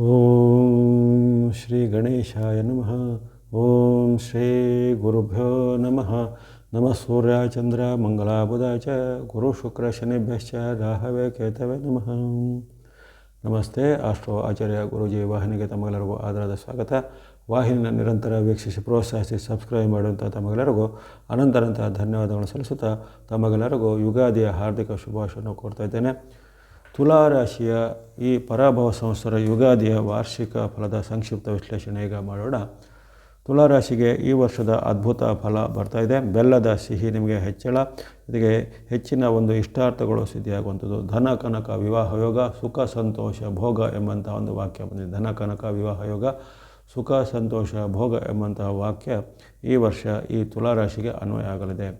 ಓಂ ಶ್ರೀ ಗಣೇಶಾಯ ನಮಃ. ಓಂ ಶ್ರೀ ಗುರುಭ್ಯೋ ನಮಃ. ನಮಃ ಸೂರ್ಯ ಚಂದ್ರ ಮಂಗಳ ಬುಧ ಚ ಗುರು ಶುಕ್ರ ಶನಿಭ್ಯಶ್ಚ ರಾಹವೇ ಕೇತವೇ ನಮಃ. ನಮಸ್ತೆ. ಆಸ್ಟ್ರೋ ಆಚಾರ್ಯ ಗುರೂಜಿ ವಾಹಿನಿಗೆ ತಮಗೆಲ್ಲರಿಗೂ ಆದರದ ಸ್ವಾಗತ. ವಾಹಿನಿನ ನಿರಂತರ ವೀಕ್ಷಿಸಿ ಪ್ರೋತ್ಸಾಹಿಸಿ ಸಬ್ಸ್ಕ್ರೈಬ್ ಮಾಡುವಂಥ ತಮಗೆಲ್ಲರಿಗೂ ಅನಂತ ಧನ್ಯವಾದಗಳನ್ನು ಸಲ್ಲಿಸುತ್ತಾ ತಮಗೆಲ್ಲರಿಗೂ ಯುಗಾದಿಯ ಹಾರ್ದಿಕ ಶುಭಾಶಯವನ್ನು ಕೋರ್ತಾ ಇದ್ದೇನೆ. ತುಲಾರಾಶಿಯ ಈ ಪರಾಭವ ಸಂವತ್ಸರ ಯುಗಾದಿಯ ವಾರ್ಷಿಕ ಫಲದ ಸಂಕ್ಷಿಪ್ತ ವಿಶ್ಲೇಷಣೆ ಈಗ ಮಾಡೋಣ. ತುಲಾರಾಶಿಗೆ ಈ ವರ್ಷದ ಅದ್ಭುತ ಫಲ ಬರ್ತಾ ಇದೆ. ಬೆಲ್ಲದ ಸಿಹಿ ನಿಮಗೆ ಹೆಚ್ಚಳ, ಜೊತೆಗೆ ಹೆಚ್ಚಿನ ಒಂದು ಇಷ್ಟಾರ್ಥಗಳು ಸಿದ್ಧಿಯಾಗುವಂಥದ್ದು. ಧನ ಕನಕ ವಿವಾಹ ಯೋಗ, ಸುಖ ಸಂತೋಷ ಭೋಗ ಎಂಬಂಥ ಒಂದು ವಾಕ್ಯ ಬಂದಿದೆ. ಧನ ಕನಕ ವಿವಾಹ ಯೋಗ, ಸುಖ ಸಂತೋಷ ಭೋಗ ಎಂಬಂತಹ ವಾಕ್ಯ ಈ ವರ್ಷ ಈ ತುಲಾರಾಶಿಗೆ ಅನ್ವಯ ಆಗಲಿದೆ.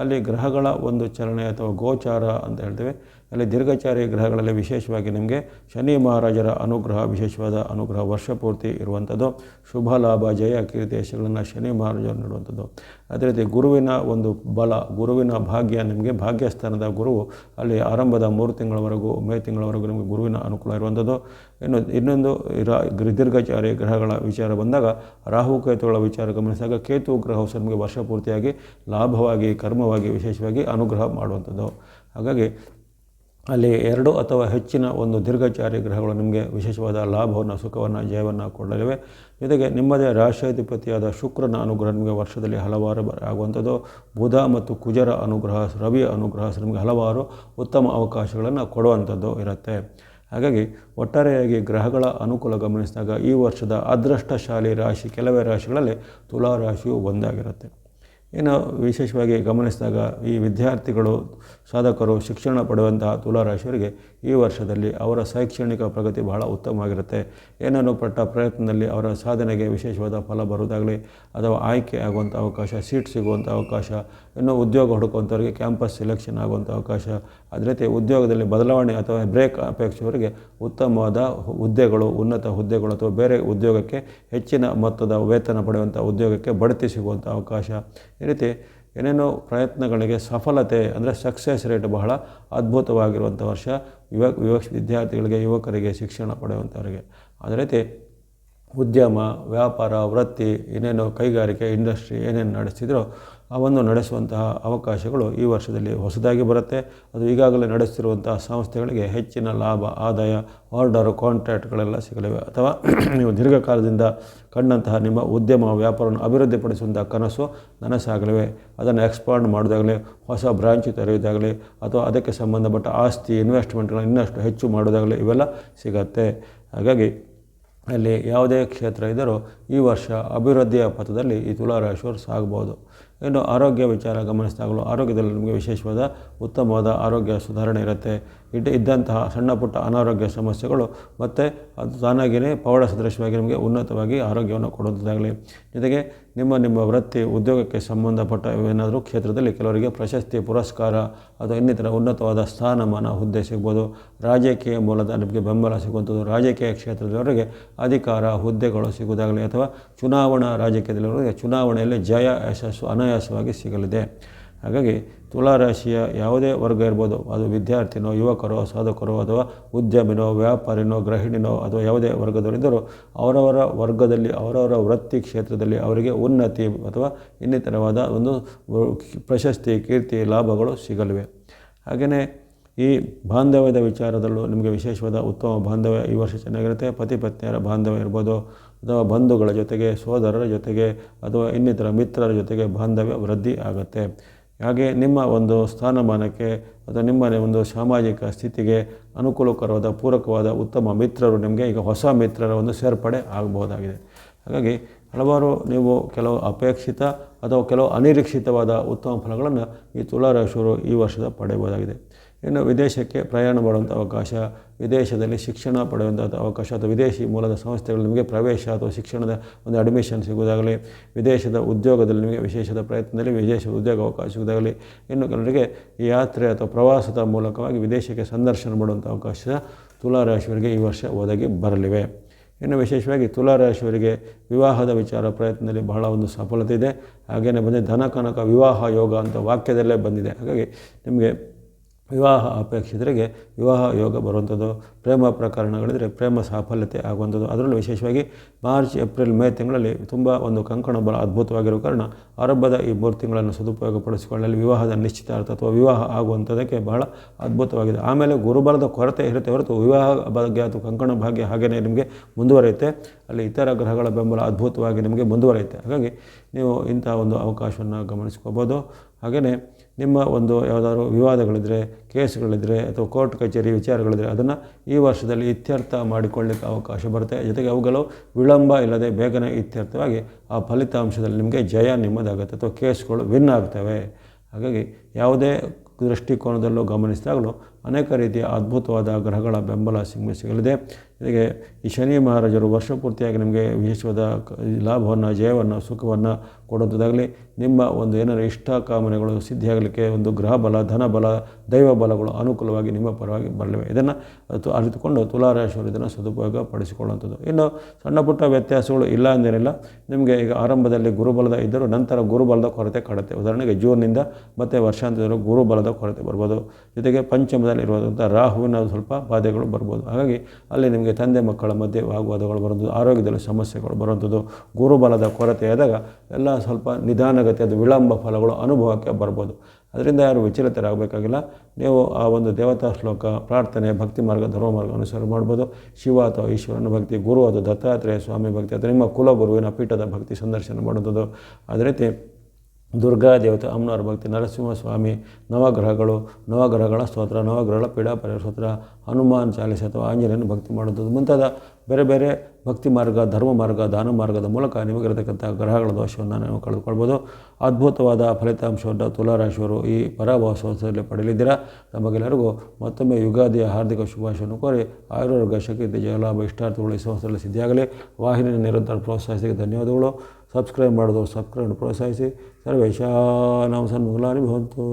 ಅಲ್ಲಿ ಗ್ರಹಗಳ ಒಂದು ಚಲನೆ ಅಥವಾ ಗೋಚಾರ ಅಂತ ಹೇಳ್ತೇವೆ. ಅಲ್ಲಿ ದೀರ್ಘಚಾರಿ ಗ್ರಹಗಳಲ್ಲಿ ವಿಶೇಷವಾಗಿ ನಿಮಗೆ ಶನಿ ಮಹಾರಾಜರ ಅನುಗ್ರಹ, ವಿಶೇಷವಾದ ಅನುಗ್ರಹ ವರ್ಷ ಪೂರ್ತಿ ಇರುವಂಥದ್ದು. ಶುಭ ಲಾಭ ಜಯ ಕೀರ್ತಿ ಯಶಗಳನ್ನು ಶನಿ ಮಹಾರಾಜರು ನೀಡುವಂಥದ್ದು. ಅದೇ ರೀತಿ ಗುರುವಿನ ಒಂದು ಬಲ, ಗುರುವಿನ ಭಾಗ್ಯ, ನಿಮಗೆ ಭಾಗ್ಯಸ್ಥಾನದ ಗುರುವು ಅಲ್ಲಿ ಆರಂಭದ 3 ತಿಂಗಳವರೆಗೂ ಮೇ ತಿಂಗಳವರೆಗೂ ನಿಮಗೆ ಗುರುವಿನ ಅನುಕೂಲ ಇರುವಂಥದ್ದು. ಇನ್ನೊಂದು ದೀರ್ಘಚಾರಿ ಗ್ರಹಗಳ ವಿಚಾರ ಬಂದಾಗ ರಾಹುಕೇತುಗಳ ವಿಚಾರ ಗಮನಿಸಿದಾಗ ಕೇತು ಗ್ರಹವು ಸಹ ನಿಮಗೆ ವರ್ಷ ಪೂರ್ತಿಯಾಗಿ ಲಾಭವಾಗಿ ಕರ್ಮವಾಗಿ ವಿಶೇಷವಾಗಿ ಅನುಗ್ರಹ ಮಾಡುವಂಥದ್ದು. ಹಾಗಾಗಿ ಅಲ್ಲಿ 2 ಅಥವಾ ಹೆಚ್ಚಿನ ಒಂದು ದೀರ್ಘಚಾರಿ ಗ್ರಹಗಳು ನಿಮಗೆ ವಿಶೇಷವಾದ ಲಾಭವನ್ನು, ಸುಖವನ್ನು, ಜಯವನ್ನು ಕೊಡಲಿವೆ. ಜೊತೆಗೆ ನಿಮ್ಮದೇ ರಾಶಾಧಿಪತಿಯಾದ ಶುಕ್ರನ ಅನುಗ್ರಹ ನಿಮಗೆ ವರ್ಷದಲ್ಲಿ ಹಲವಾರು ಆಗುವಂಥದ್ದು. ಬುಧ ಮತ್ತು ಕುಜರ ಅನುಗ್ರಹ, ರವಿಯ ಅನುಗ್ರಹ ನಿಮಗೆ ಹಲವಾರು ಉತ್ತಮ ಅವಕಾಶಗಳನ್ನು ಕೊಡುವಂಥದ್ದು ಇರುತ್ತೆ. ಹಾಗಾಗಿ ಒಟ್ಟಾರೆಯಾಗಿ ಗ್ರಹಗಳ ಅನುಕೂಲ ಗಮನಿಸಿದಾಗ ಈ ವರ್ಷದ ಅದೃಷ್ಟಶಾಲಿ ರಾಶಿ ಕೆಲವೇ ರಾಶಿಗಳಲ್ಲಿ ತುಲಾ ರಾಶಿಯು ಒಂದಾಗಿರುತ್ತೆ. ಇನ್ನು ವಿಶೇಷವಾಗಿ ಗಮನಿಸಿದಾಗ ಈ ವಿದ್ಯಾರ್ಥಿಗಳು, ಸಾಧಕರು, ಶಿಕ್ಷಣ ಪಡೆಯುವಂತಹ ತುಲಾರಾಶಿಯವರಿಗೆ ಈ ವರ್ಷದಲ್ಲಿ ಅವರ ಶೈಕ್ಷಣಿಕ ಪ್ರಗತಿ ಬಹಳ ಉತ್ತಮವಾಗಿರುತ್ತೆ. ಏನನ್ನು ಪಟ್ಟ ಪ್ರಯತ್ನದಲ್ಲಿ ಅವರ ಸಾಧನೆಗೆ ವಿಶೇಷವಾದ ಫಲ ಬರುವುದಾಗಲಿ, ಅಥವಾ ಆಯ್ಕೆ ಆಗುವಂಥ ಅವಕಾಶ, ಸೀಟ್ ಸಿಗುವಂಥ ಅವಕಾಶ, ಇನ್ನು ಉದ್ಯೋಗ ಹುಡುಕುವಂಥವರಿಗೆ ಕ್ಯಾಂಪಸ್ ಸೆಲೆಕ್ಷನ್ ಆಗುವಂಥ ಅವಕಾಶ, ಅದೇ ರೀತಿ ಉದ್ಯೋಗದಲ್ಲಿ ಬದಲಾವಣೆ ಅಥವಾ ಬ್ರೇಕ್ ಅಪೇಕ್ಷೆಯವರಿಗೆ ಉತ್ತಮವಾದ ಹುದ್ದೆಗಳು, ಉನ್ನತ ಹುದ್ದೆಗಳು ಅಥವಾ ಬೇರೆ ಉದ್ಯೋಗಕ್ಕೆ ಹೆಚ್ಚಿನ ಮೊತ್ತದ ವೇತನ ಪಡೆಯುವಂಥ ಉದ್ಯೋಗಕ್ಕೆ ಬಡ್ತಿ ಸಿಗುವಂಥ ಅವಕಾಶ, ಈ ರೀತಿ ಏನೇನೋ ಪ್ರಯತ್ನಗಳಿಗೆ ಸಫಲತೆ ಅಂದರೆ ಸಕ್ಸಸ್ ರೇಟ್ ಬಹಳ ಅದ್ಭುತವಾಗಿರುವಂಥ ವರ್ಷ ವಿದ್ಯಾರ್ಥಿಗಳಿಗೆ, ಯುವಕರಿಗೆ, ಶಿಕ್ಷಣ ಪಡೆಯುವಂಥವರಿಗೆ. ಅದೇ ರೀತಿ ಉದ್ಯಮ, ವ್ಯಾಪಾರ, ವೃತ್ತಿ, ಏನೇನೋ ಕೈಗಾರಿಕೆ, ಇಂಡಸ್ಟ್ರಿ ಏನೇನು ನಡೆಸ್ತಿದ್ರೋ ಅವನ್ನು ನಡೆಸುವಂತಹ ಅವಕಾಶಗಳು ಈ ವರ್ಷದಲ್ಲಿ ಹೊಸದಾಗಿ ಬರುತ್ತೆ. ಅದು ಈಗಾಗಲೇ ನಡೆಸ್ತಿರುವಂತಹ ಸಂಸ್ಥೆಗಳಿಗೆ ಹೆಚ್ಚಿನ ಲಾಭ, ಆದಾಯ, ಆರ್ಡರು, ಕಾಂಟ್ರಾಕ್ಟ್ಗಳೆಲ್ಲ ಸಿಗಲಿವೆ. ಅಥವಾ ನೀವು ದೀರ್ಘಕಾಲದಿಂದ ಕಂಡಂತಹ ನಿಮ್ಮ ಉದ್ಯಮ, ವ್ಯಾಪಾರವನ್ನು ಅಭಿವೃದ್ಧಿಪಡಿಸುವಂಥ ಕನಸು ನನಸಾಗಲಿವೆ. ಅದನ್ನು ಎಕ್ಸ್ಪಾಂಡ್ ಮಾಡೋದಾಗಲಿ, ಹೊಸ ಬ್ರಾಂಚ್ ತೆರೆಯೋದಾಗಲಿ, ಅಥವಾ ಅದಕ್ಕೆ ಸಂಬಂಧಪಟ್ಟ ಆಸ್ತಿ ಇನ್ವೆಸ್ಟ್ಮೆಂಟ್ಗಳನ್ನು ಇನ್ನಷ್ಟು ಹೆಚ್ಚು ಮಾಡೋದಾಗಲಿ ಇವೆಲ್ಲ ಸಿಗತ್ತೆ. ಹಾಗಾಗಿ ಅಲ್ಲಿ ಯಾವುದೇ ಕ್ಷೇತ್ರ ಇದ್ದರೂ ಈ ವರ್ಷ ಅಭಿವೃದ್ಧಿಯ ಪಥದಲ್ಲಿ ಈ ತುಲಾರಾಶಿಯವರು ಸಾಗಬಹುದು. ಇನ್ನು ಆರೋಗ್ಯ ವಿಚಾರ ಗಮನಿಸಿದಾಗಲೂ ಆರೋಗ್ಯದಲ್ಲಿ ನಿಮಗೆ ವಿಶೇಷವಾದ ಉತ್ತಮವಾದ ಆರೋಗ್ಯ ಸುಧಾರಣೆ ಇರುತ್ತೆ. ಇದ್ದಂತಹ ಸಣ್ಣ ಪುಟ್ಟ ಅನಾರೋಗ್ಯ ಸಮಸ್ಯೆಗಳು ಮತ್ತು ಅದು ತಾನಾಗಿಯೇ ಪವಾಡ ಸದೃಶವಾಗಿ ನಿಮಗೆ ಉನ್ನತವಾಗಿ ಆರೋಗ್ಯವನ್ನು ಕೊಡುವಂಥದ್ದಾಗಲಿ. ಜೊತೆಗೆ ನಿಮ್ಮ ವೃತ್ತಿ, ಉದ್ಯೋಗಕ್ಕೆ ಸಂಬಂಧಪಟ್ಟ ಏನಾದರೂ ಕ್ಷೇತ್ರದಲ್ಲಿ ಕೆಲವರಿಗೆ ಪ್ರಶಸ್ತಿ, ಪುರಸ್ಕಾರ ಅಥವಾ ಇನ್ನಿತರ ಉನ್ನತವಾದ ಸ್ಥಾನಮಾನ, ಹುದ್ದೆ ಸಿಗ್ಬೋದು. ರಾಜಕೀಯ ಮೂಲದ ನಿಮಗೆ ಬೆಂಬಲ ಸಿಗುವಂಥದ್ದು. ರಾಜಕೀಯ ಕ್ಷೇತ್ರದವರಿಗೆ ಅಧಿಕಾರ, ಹುದ್ದೆಗಳು ಸಿಗುವುದಾಗಲಿ, ಅಥವಾ ಚುನಾವಣಾ ರಾಜಕೀಯದಲ್ಲಿರುವವರಿಗೆ ಚುನಾವಣೆಯಲ್ಲಿ ಜಯ, ಯಶಸ್ಸು ಅನಾಯಾಸವಾಗಿ ಸಿಗಲಿದೆ. ಹಾಗಾಗಿ ತುಲಾರಾಶಿಯ ಯಾವುದೇ ವರ್ಗ ಇರ್ಬೋದು, ಅದು ವಿದ್ಯಾರ್ಥಿನೋ, ಯುವಕರೋ, ಸಾಧಕರೋ, ಅಥವಾ ಉದ್ಯಮಿನೋ, ವ್ಯಾಪಾರಿನೋ, ಗೃಹಿಣಿನೋ, ಅಥವಾ ಯಾವುದೇ ವರ್ಗದವರಿದ್ದರೂ ಅವರವರ ವರ್ಗದಲ್ಲಿ, ಅವರವರ ವೃತ್ತಿ ಕ್ಷೇತ್ರದಲ್ಲಿ ಅವರಿಗೆ ಉನ್ನತಿ ಅಥವಾ ಇನ್ನಿತರವಾದ ಒಂದು ಪ್ರಶಸ್ತಿ, ಕೀರ್ತಿ, ಲಾಭಗಳು ಸಿಗಲಿವೆ. ಹಾಗೆಯೇ ಈ ಬಾಂಧವ್ಯದ ವಿಚಾರದಲ್ಲೂ ನಿಮಗೆ ವಿಶೇಷವಾದ ಉತ್ತಮ ಬಾಂಧವ್ಯ ಈ ವರ್ಷ ಚೆನ್ನಾಗಿರುತ್ತೆ. ಪತಿ ಪತ್ನಿಯರ ಬಾಂಧವ್ಯ ಇರ್ಬೋದು, ಅಥವಾ ಬಂಧುಗಳ ಜೊತೆಗೆ, ಸೋದರರ ಜೊತೆಗೆ, ಅಥವಾ ಇನ್ನಿತರ ಮಿತ್ರರ ಜೊತೆಗೆ ಬಾಂಧವ್ಯ ವೃದ್ಧಿ ಆಗುತ್ತೆ. ಹಾಗೆ ನಿಮ್ಮ ಒಂದು ಸ್ಥಾನಮಾನಕ್ಕೆ ಅಥವಾ ನಿಮ್ಮ ಒಂದು ಸಾಮಾಜಿಕ ಸ್ಥಿತಿಗೆ ಅನುಕೂಲಕರವಾದ, ಪೂರಕವಾದ ಉತ್ತಮ ಮಿತ್ರರು ನಿಮಗೆ ಈಗ ಹೊಸ ಮಿತ್ರರ ಒಂದು ಸೇರ್ಪಡೆ ಆಗಬಹುದಾಗಿದೆ. ಹಾಗಾಗಿ ಹಲವಾರು ನೀವು ಕೆಲವು ಅಪೇಕ್ಷಿತ ಅಥವಾ ಕೆಲವು ಅನಿರೀಕ್ಷಿತವಾದ ಉತ್ತಮ ಫಲಗಳನ್ನು ಈ ತುಲಾರಾಶಿಯವರು ಈ ವರ್ಷದ ಪಡೆಯಬಹುದಾಗಿದೆ. ಇನ್ನು ವಿದೇಶಕ್ಕೆ ಪ್ರಯಾಣ ಮಾಡುವಂಥ ಅವಕಾಶ, ವಿದೇಶದಲ್ಲಿ ಶಿಕ್ಷಣ ಪಡೆಯುವಂಥ ಅವಕಾಶ, ಅಥವಾ ವಿದೇಶಿ ಮೂಲದ ಸಂಸ್ಥೆಗಳು ನಿಮಗೆ ಪ್ರವೇಶ ಅಥವಾ ಶಿಕ್ಷಣದ ಒಂದು ಅಡ್ಮಿಷನ್ ಸಿಗುವುದಾಗಲಿ, ವಿದೇಶದ ಉದ್ಯೋಗದಲ್ಲಿ ನಿಮಗೆ ವಿಶೇಷದ ಪ್ರಯತ್ನದಲ್ಲಿ ವಿದೇಶ ಉದ್ಯೋಗ ಅವಕಾಶ ಸಿಗುವುದಾಗಲಿ, ಇನ್ನು ಕೆಲವರಿಗೆ ಈ ಯಾತ್ರೆ ಅಥವಾ ಪ್ರವಾಸದ ಮೂಲಕವಾಗಿ ವಿದೇಶಕ್ಕೆ ಸಂದರ್ಶನ ಮಾಡುವಂಥ ಅವಕಾಶ ತುಲಾರಾಶಿಯವರಿಗೆ ಈ ವರ್ಷ ಒದಗಿ ಬರಲಿವೆ. ಇನ್ನು ವಿಶೇಷವಾಗಿ ತುಲಾರಾಶಿಯವರಿಗೆ ವಿವಾಹದ ವಿಚಾರ ಪ್ರಯತ್ನದಲ್ಲಿ ಬಹಳ ಒಂದು ಸಫಲತೆ ಇದೆ. ಹಾಗೆಯೇ ಧನ ಕನಕ ವಿವಾಹ ಯೋಗ ಅಂತ ವಾಕ್ಯದಲ್ಲೇ ಬಂದಿದೆ. ಹಾಗಾಗಿ ನಿಮಗೆ ವಿವಾಹ ಅಪೇಕ್ಷಿತರಿಗೆ ವಿವಾಹ ಯೋಗ ಬರುವಂಥದ್ದು, ಪ್ರೇಮ ಪ್ರಕರಣಗಳಿದ್ದರೆ ಪ್ರೇಮ ಸಾಫಲ್ಯತೆ ಆಗುವಂಥದ್ದು. ಅದರಲ್ಲೂ ವಿಶೇಷವಾಗಿ ಮಾರ್ಚ್, ಏಪ್ರಿಲ್, ಮೇ ತಿಂಗಳಲ್ಲಿ ತುಂಬ ಒಂದು ಕಂಕಣ ಬಲ ಅದ್ಭುತವಾಗಿರೋ ಕಾರಣ ಆರಂಭದ ಈ 3 ತಿಂಗಳನ್ನು ಸದುಪಯೋಗಪಡಿಸಿಕೊಳ್ಳಲು ವಿವಾಹದ ನಿಶ್ಚಿತಾರ್ಥ ಅಥವಾ ವಿವಾಹ ಆಗುವಂಥದ್ದಕ್ಕೆ ಬಹಳ ಅದ್ಭುತವಾಗಿದೆ. ಆಮೇಲೆ ಗುರುಬಲದ ಕೊರತೆ ಇರುತ್ತೆ ಹೊರತು ವಿವಾಹ ಭಾಗ್ಯ ಅಥವಾ ಕಂಕಣ ಭಾಗ್ಯ ಹಾಗೆಯೇ ನಿಮಗೆ ಮುಂದುವರಿಯುತ್ತೆ. ಅಲ್ಲಿ ಇತರ ಗ್ರಹಗಳ ಬೆಂಬಲ ಅದ್ಭುತವಾಗಿ ನಿಮಗೆ ಮುಂದುವರಿಯುತ್ತೆ. ಹಾಗಾಗಿ ನೀವು ಇಂಥ ಒಂದು ಅವಕಾಶವನ್ನು ಗಮನಿಸ್ಕೋಬೋದು. ಹಾಗೆಯೇ ನಿಮ್ಮ ಒಂದು ಯಾವುದಾದ್ರು ವಿವಾದಗಳಿದ್ದರೆ, ಕೇಸ್ಗಳಿದ್ದರೆ ಅಥವಾ ಕೋರ್ಟ್ ಕಚೇರಿ ವಿಚಾರಗಳಿದ್ದರೆ ಅದನ್ನು ಈ ವರ್ಷದಲ್ಲಿ ಇತ್ಯರ್ಥ ಮಾಡಿಕೊಳ್ಳಿಕ್ಕೆ ಅವಕಾಶ ಬರುತ್ತೆ. ಜೊತೆಗೆ ಅವುಗಳು ವಿಳಂಬ ಇಲ್ಲದೆ ಬೇಗನೆ ಇತ್ಯರ್ಥವಾಗಿ ಆ ಫಲಿತಾಂಶದಲ್ಲಿ ನಿಮಗೆ ಜಯ ನಿಮ್ಮದಾಗುತ್ತೆ ಅಥವಾ ಕೇಸ್ಗಳು ವಿನ್ ಆಗ್ತವೆ. ಹಾಗಾಗಿ ಯಾವುದೇ ದೃಷ್ಟಿಕೋನದಲ್ಲೂ ಗಮನಿಸಿದಾಗಲೂ ಅನೇಕ ರೀತಿಯ ಅದ್ಭುತವಾದ ಗ್ರಹಗಳ ಬೆಂಬಲ ಸಿಗಲಿದೆ. ಜೊತೆಗೆ ಈ ಶನಿ ಮಹಾರಾಜರು ವರ್ಷ ಪೂರ್ತಿಯಾಗಿ ನಿಮಗೆ ವಿಶೇಷವಾದ ಲಾಭವನ್ನು, ಜಯವನ್ನು, ಸುಖವನ್ನು ಕೊಡುವಂಥದ್ದಾಗಲಿ, ನಿಮ್ಮ ಒಂದು ಏನಾದರೂ ಇಷ್ಟ ಕಾಮನೆಗಳು ಸಿದ್ಧಿಯಾಗಲಿಕ್ಕೆ ಒಂದು ಗ್ರಹ ಬಲ, ಧನ ಬಲ, ದೈವ ಬಲಗಳು ಅನುಕೂಲವಾಗಿ ನಿಮ್ಮ ಪರವಾಗಿ ಬರಲಿವೆ. ಇದನ್ನು ಅರಿತುಕೊಂಡು ತುಲಾರಾಶಿಯವರು ಇದನ್ನು ಸದುಪಯೋಗ ಪಡಿಸಿಕೊಳ್ಳುವಂಥದ್ದು. ಇನ್ನು ಸಣ್ಣ ಪುಟ್ಟ ವ್ಯತ್ಯಾಸಗಳು ಇಲ್ಲ ಅಂದೇನಿಲ್ಲ. ನಿಮಗೆ ಈಗ ಆರಂಭದಲ್ಲಿ ಗುರುಬಲದ ಇದ್ದರೂ ನಂತರ ಗುರುಬಲದ ಕೊರತೆ ಕಾಡುತ್ತೆ. ಉದಾಹರಣೆಗೆ ಜೂನ್ನಿಂದ ಮತ್ತು ವರ್ಷಾಂತ್ಯದವರೆಗೂ ಗುರುಬಲದ ಕೊರತೆ ಬರ್ಬೋದು. ಜೊತೆಗೆ ಪಂಚಮದಲ್ಲಿರುವಂಥ ರಾಹುವಿನ ಸ್ವಲ್ಪ ಬಾಧೆಗಳು ಬರ್ಬೋದು. ಹಾಗಾಗಿ ಅಲ್ಲಿ ನಿಮಗೆ ತಂದೆ ಮಕ್ಕಳ ಮಧ್ಯೆ ವಾಗ್ವಾದಗಳು ಬರುವಂಥದ್ದು, ಆರೋಗ್ಯದಲ್ಲಿ ಸಮಸ್ಯೆಗಳು ಬರುವಂಥದ್ದು, ಗುರುಬಲದ ಕೊರತೆಯಾದಾಗ ಎಲ್ಲ ಸ್ವಲ್ಪ ನಿಧಾನಗತಿಯಾದ ವಿಳಂಬ ಫಲಗಳು ಅನುಭವಕ್ಕೆ ಬರ್ಬೋದು. ಅದರಿಂದ ಯಾರು ವಿಚಲಿತರಾಗಬೇಕಾಗಿಲ್ಲ. ನೀವು ಆ ಒಂದು ದೇವತಾ ಶ್ಲೋಕ, ಪ್ರಾರ್ಥನೆ, ಭಕ್ತಿ ಮಾರ್ಗ, ಧರ್ಮ ಮಾರ್ಗ ಅನುಸರಣೆ ಮಾಡ್ಬೋದು. ಶಿವ ಅಥವಾ ಈಶ್ವರನ ಭಕ್ತಿ, ಗುರು ಅದು ದತ್ತಾತ್ರೇಯ ಸ್ವಾಮಿ ಭಕ್ತಿ ಅಥವಾ ನಿಮ್ಮ ಕುಲಗುರುವಿನ ಪೀಠದ ಭಕ್ತಿ ಸಂದರ್ಶನ ಮಾಡುವಂಥದ್ದು. ಅದೇ ರೀತಿ ದುರ್ಗಾ ದೇವತೆ, ಅಮ್ಮನವರ ಭಕ್ತಿ, ನರಸಿಂಹಸ್ವಾಮಿ, ನವಗ್ರಹಗಳು, ನವಗ್ರಹಗಳ ಸ್ತೋತ್ರ, ನವಗ್ರಹಗಳ ಪೀಡಾ ಪರಿಹಾರ ಸ್ತೋತ್ರ, ಹನುಮಾನ್ ಚಾಲಿಸ ಅಥವಾ ಆಂಜನೇಯನ ಭಕ್ತಿ ಮಾಡುವಂಥದ್ದು ಮುಂತಾದ ಬೇರೆ ಬೇರೆ ಭಕ್ತಿ ಮಾರ್ಗ, ಧರ್ಮ ಮಾರ್ಗ, ದಾನ ಮಾರ್ಗದ ಮೂಲಕ ನಿಮಗಿರತಕ್ಕಂಥ ಗ್ರಹಗಳ ದೋಷವನ್ನು ನೀವು ಕಳೆದುಕೊಳ್ಬೋದು. ಅದ್ಭುತವಾದ ಫಲಿತಾಂಶವನ್ನು ತುಲಾರಾಶಿಯವರು ಈ ಪರಾಭವೋತ್ಸವದಲ್ಲಿ ಪಡೆಯಲಿದ್ದೀರಾ. ತಮಗೆಲ್ಲರಿಗೂ ಮತ್ತೊಮ್ಮೆ ಯುಗಾದಿಯ ಹಾರ್ದಿಕ ಶುಭಾಶಯವನ್ನು ಕೋರಿ ಆಯುರ್ವೇದ ಶಕ್ತಿ ಜಯಲಾಭ ಇಷ್ಟಾರ್ಥಗಳು ಈ ಸಂವತ್ಸರದಲ್ಲಿ ಸಿದ್ಧಿಯಾಗಲಿ. ವಾಹಿನಿಯನ್ನು ನಿರಂತರ ಪ್ರೋತ್ಸಾಹಿಸಿದ ಧನ್ಯವಾದಗಳು. ಸಬ್ಸ್ಕ್ರೈಬ್ ಮಾಡೋದು ಸಬ್ಸ್ಕ್ರೈಬ್ ಪ್ರೋತ್ಸಾಹಿಸಿ. ಸರ್ವೇಶಾನಾಂ ಸನ್ಮಂಗಲಾನಿ ಭವಂತು.